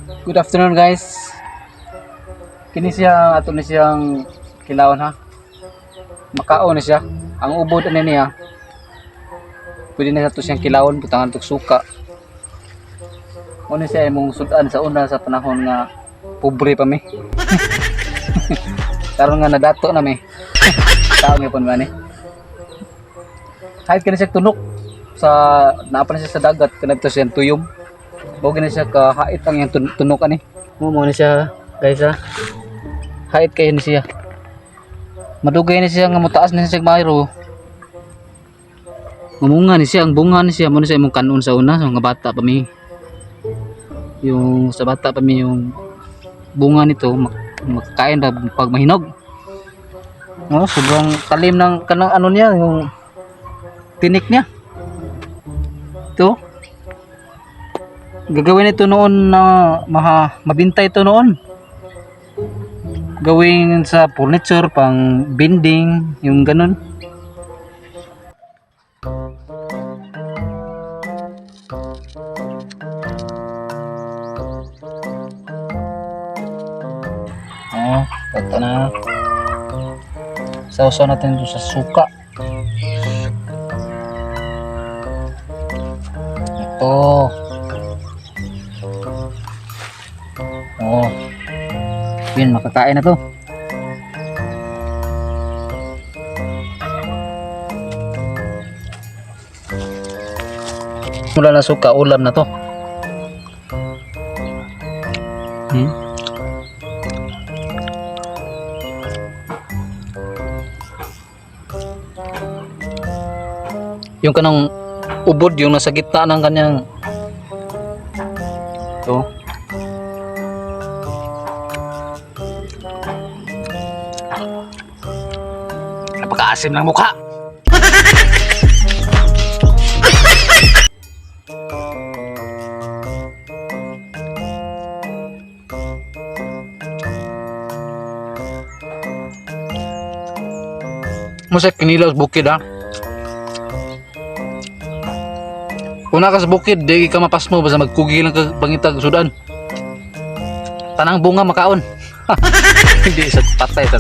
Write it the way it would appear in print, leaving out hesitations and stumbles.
Good afternoon guys. Kini siya ato ni siyang kilawon ha. Makao ni siya. Ang ubod ani niya. Pwede na ato siyang kilawon butangan tok suka. Ano siya imong sudan sa una sa panahon nga pobre pa mi. Karon nga nadato na mi. Tao mi pon man ni. Kahit kini siya tunok sa naapa na siya sa dagat kanadto siya tuyom. Bago na siya kahait ang yung tunok ani. Mo na siya guys ha. Hait kayo ni siya. Madugay ni siya nga mutaas ni siya mayro. Mamunga ni siya, ang bunga ni siya mo na siya imong kanon sa una, so nga bata pa mi. Yung sa bata pa mi yung bunga nito makakain ba pag mahinog. Oh, sobrang talim ng kanang ano niya, yung tinik niya. Ito. Gagawin ito noon na mabintay ito noon. Gawin sa furniture, pang bending, yung ganun. Oh, ito na. Sausaw natin ito sa suka. Ito. Oh. Yun, makakain na to. Mula na suka, ulam na to. Yung kanang ubod, yung nasa gitna ng kanyang ito. Napakaasim ng mukha. Masa kinilaw sa bukid ha. Kung naka sa bukid, di ka mapasmo basta magkugi lang ka bangitag sudan. Tanang bunga makaon. Hindi sa patay sa